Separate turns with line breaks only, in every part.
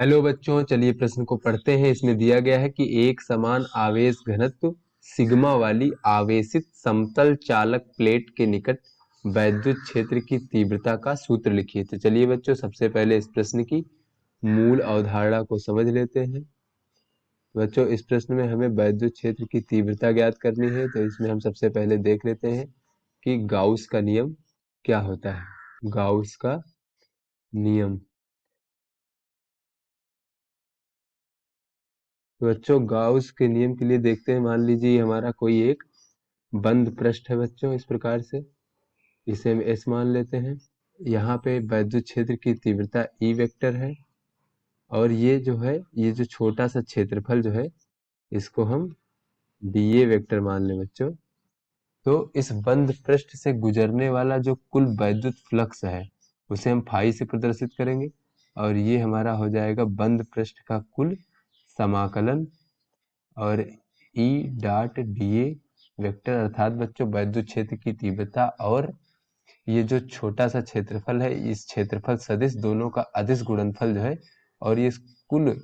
Hello बच्चों, चलिए प्रश्न को पढ़ते हैं। इसमें दिया गया है कि एक समान आवेश घनत्व सिग्मा वाली आवेशित समतल चालक प्लेट के निकट वैद्युत क्षेत्र की तीव्रता का सूत्र लिखिए। तो चलिए बच्चों, सबसे पहले इस प्रश्न की मूल अवधारणा को समझ लेते हैं। बच्चों, इस प्रश्न में हमें वैद्युत क्षेत्र की तीव्रता ज्ञात करनी है। तो इसमें हम सबसे पहले देख लेते हैं कि गाउस का नियम क्या होता है। गाउस का नियम। तो बच्चों, गाउस के नियम के लिए देखते हैं। मान लीजिए हमारा कोई एक बंद पृष्ठ है बच्चों, इस प्रकार से इसे हम एस मान लेते हैं। यहाँ पे वैद्युत क्षेत्र की तीव्रता ई वेक्टर है, और ये जो है, ये जो छोटा सा क्षेत्रफल जो है, इसको हम डी ए वेक्टर मान लें बच्चों। तो इस बंद पृष्ठ से गुजरने वाला जो कुल वैद्युत फ्लक्स है, उसे हम फाई से प्रदर्शित करेंगे, और ये हमारा हो जाएगा बंद पृष्ठ का कुल समाकलन, और E dot D A vector अर्थात बच्चों वैद्युत क्षेत्र की तीव्रता और ये जो छोटा सा क्षेत्रफल है, इस क्षेत्रफल सदिश दोनों का अदिश गुणनफल जो है, और ये कुल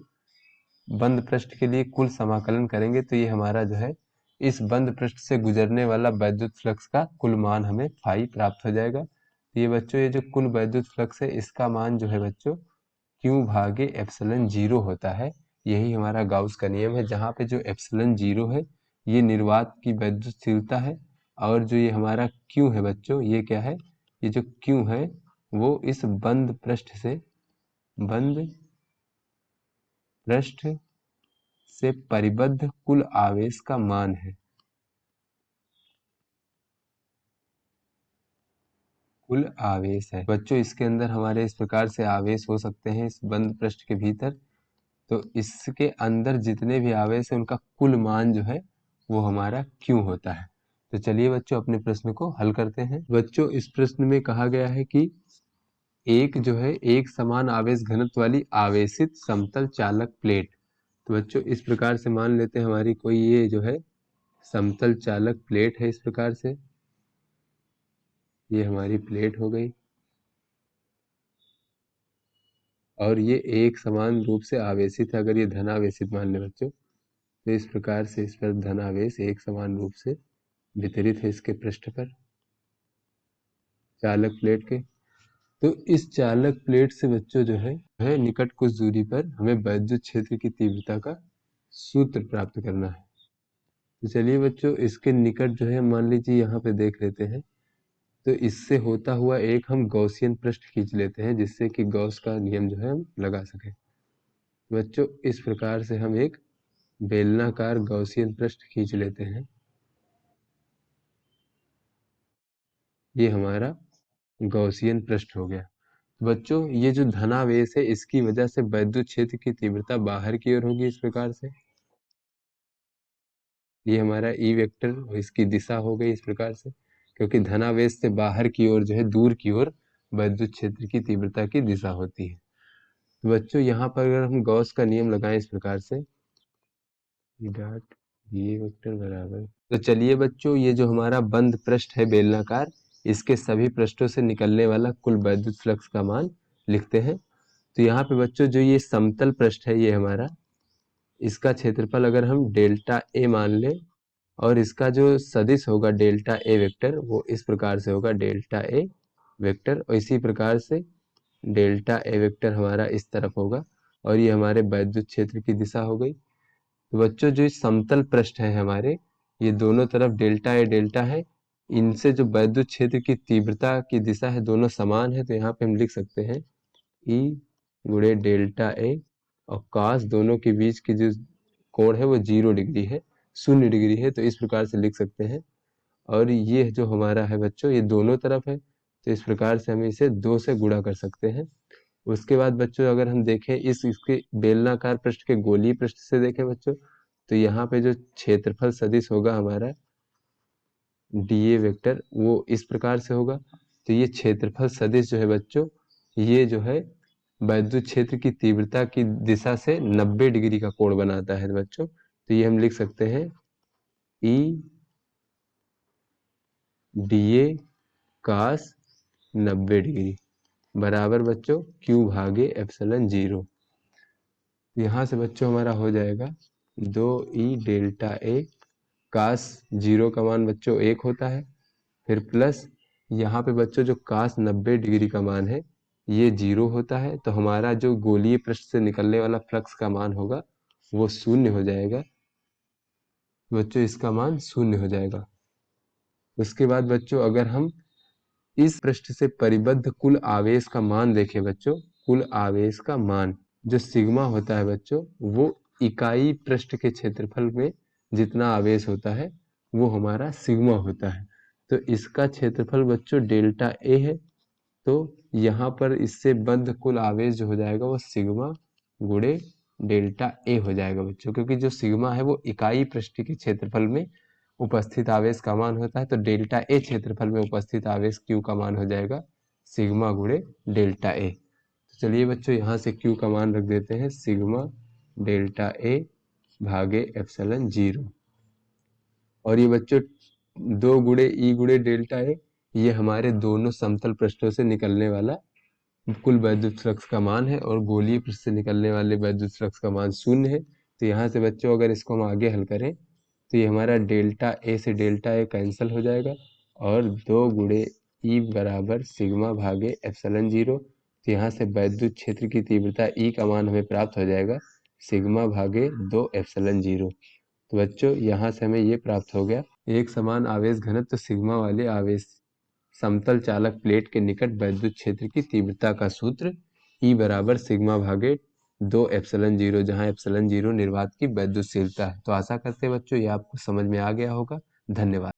बंद पृष्ठ के लिए कुल समाकलन करेंगे तो ये हमारा जो है इस बंद पृष्ठ से गुजरने वाला वैद्युत फ्लक्स का कुल मान हमें फाई प्राप्त हो जाएगा। तो ये बच्चों, ये जो कुल वैद्युत फ्लक्स है, इसका मान जो है बच्चों क्यू भागे एप्सिलॉन जीरो होता है। यही हमारा गाउस का नियम है, जहाँ पे जो एप्सिलॉन जीरो है ये निर्वात की वैद्युतशीलता है, और जो ये हमारा क्यू है बच्चों, ये क्या है, ये जो क्यू है वो इस बंद पृष्ठ से परिबद्ध कुल आवेश का मान है। कुल आवेश है बच्चों। इसके अंदर हमारे इस प्रकार से आवेश हो सकते हैं इस बंद पृष्ठ के भीतर। तो इसके अंदर जितने भी आवेश है उनका कुल मान जो है वो हमारा क्यू होता है। तो चलिए बच्चों, अपने प्रश्न को हल करते हैं। बच्चों, इस प्रश्न में कहा गया है कि एक जो है एक समान आवेश घनत्व वाली आवेशित समतल चालक प्लेट। तो बच्चों, इस प्रकार से मान लेते हैं हमारी कोई ये जो है समतल चालक प्लेट है। इस प्रकार से ये हमारी प्लेट हो गई, और ये एक समान रूप से आवेशित है। अगर ये धनावेशित मान ले बच्चों, तो इस प्रकार से इस पर धनावेश एक समान रूप से वितरित है इसके पृष्ठ पर चालक प्लेट के। तो इस चालक प्लेट से बच्चों जो है निकट कुछ दूरी पर हमें वैद्युत क्षेत्र की तीव्रता का सूत्र प्राप्त करना है। तो चलिए बच्चों, इसके निकट जो है मान लीजिए यहाँ पे देख लेते हैं। तो इससे होता हुआ एक हम गॉसियन पृष्ठ खींच लेते हैं, जिससे कि गॉस का नियम जो है हम लगा सकें। बच्चों, इस प्रकार से हम एक बेलनाकार गॉसियन पृष्ठ खींच लेते हैं। ये हमारा गॉसियन पृष्ठ हो गया। बच्चों, ये जो धनावेश है, इसकी वजह से वैद्युत क्षेत्र की तीव्रता बाहर की ओर होगी इस प्रकार से। ये हमारा ई वेक्टर और इसकी दिशा हो गई इस प्रकार से, क्योंकि धनावेश से बाहर की ओर जो है दूर की ओर वैद्युत क्षेत्र की तीव्रता की दिशा होती है। तो बच्चों, यहाँ पर अगर हम गॉस का नियम लगाएं इस प्रकार से, डॉट ये वेक्टर बराबर, तो चलिए बच्चों, ये जो हमारा बंद पृष्ठ है बेलनाकार, इसके सभी पृष्ठों से निकलने वाला कुल वैद्युत फ्लक्स का मान लिखते हैं। तो यहाँ पे बच्चों जो ये समतल पृष्ठ है, ये हमारा, इसका क्षेत्रफल अगर हम डेल्टा ए मान लें, और इसका जो सदिश होगा डेल्टा ए वेक्टर, वो इस प्रकार से होगा डेल्टा ए वेक्टर, और इसी प्रकार से डेल्टा ए वेक्टर हमारा इस तरफ होगा, और ये हमारे वैद्युत क्षेत्र की दिशा हो गई। तो बच्चों, जो समतल पृष्ठ है हमारे, ये दोनों तरफ डेल्टा ए डेल्टा है, इनसे जो वैद्युत क्षेत्र की तीव्रता की दिशा है दोनों समान है। तो यहाँ पे हम लिख सकते हैं ई गुणे डेल्टा ए, और काश दोनों के बीच की जो कोण है वो 0 डिग्री है, 0 डिग्री है। तो इस प्रकार से लिख सकते हैं। और ये जो हमारा है बच्चों, ये दोनों तरफ है, तो इस प्रकार से हम इसे 2 से गुणा कर सकते हैं। उसके बाद बच्चों, अगर हम देखें इसके बेलनाकार पृष्ठ के गोलीय पृष्ठ से देखें बच्चों, तो यहाँ पे जो क्षेत्रफल सदिश होगा हमारा डी ए वेक्टर, वो इस प्रकार से होगा। तो ये क्षेत्रफल सदिश जो है बच्चों, ये जो है वैद्युत क्षेत्र की तीव्रता की दिशा से 90 डिग्री का कोण बनाता है बच्चों। तो ये हम लिख सकते हैं E D A cos 90 degree बराबर बच्चों क्यू भागे एप्सिलॉन जीरो। यहाँ से बच्चों हमारा हो जाएगा 2E delta A, cos zero का मान बच्चों 1 होता है, फिर प्लस यहाँ पे बच्चों जो कास 90 डिग्री का मान है ये 0 होता है, तो हमारा जो गोलीय पृष्ठ से निकलने वाला फ्लक्स का मान होगा वो 0 हो जाएगा बच्चों, इसका मान 0 हो जाएगा। उसके बाद बच्चों अगर हम इस पृष्ठ से परिबद्ध कुल आवेश का मान देखें बच्चों, कुल आवेश का मान जो सिग्मा होता है बच्चों, वो इकाई पृष्ठ के क्षेत्रफल में जितना आवेश होता है वो हमारा सिग्मा होता है। तो इसका क्षेत्रफल बच्चों डेल्टा ए है, तो यहाँ पर इससे बद्ध कुल आवेश जो हो जाएगा वो सिग्मा गुणे डेल्टा ए हो जाएगा बच्चों, क्योंकि जो सिग्मा है वो इकाई पृष्ठ के क्षेत्रफल में उपस्थित आवेश का मान होता है, तो डेल्टा ए क्षेत्रफल में उपस्थित आवेश क्यू का मान हो जाएगा सिग्मा गुणे डेल्टा ए। तो चलिए बच्चों यहाँ से क्यू का मान रख देते हैं सिग्मा डेल्टा ए भागे एप्सिलॉन जीरो, और ये बच्चों 2 गुणे डेल्टा ए ये हमारे दोनों समतल पृष्ठों से निकलने वाला कुल वैद्युत फ्लक्स का मान है, और गोलीय पृष्ठ से निकलने वाले वैद्युत फ्लक्स का मान 0 है। तो यहाँ से बच्चों अगर इसको हम आगे हल करें तो ये हमारा डेल्टा ए से डेल्टा ए कैंसिल हो जाएगा, और 2 गुणे ई बराबर सिग्मा भागे एप्सिलॉन जीरो। तो यहाँ से वैद्युत क्षेत्र की तीव्रता ई का मान हमें प्राप्त हो जाएगा सिग्मा भागे 2 एप्सिलॉन जीरो। तो बच्चों यहाँ से हमें ये प्राप्त हो गया एक समान आवेश घनत्व सिग्मा वाले आवेश समतल चालक प्लेट के निकट वैद्युत क्षेत्र की तीव्रता का सूत्र E बराबर सिग्मा भागे 2 एप्सिलॉन जीरो, जहाँ एप्सिलॉन जीरो निर्वात की वैद्युतशीलता है। तो आशा करते हैं बच्चों ये आपको समझ में आ गया होगा। धन्यवाद।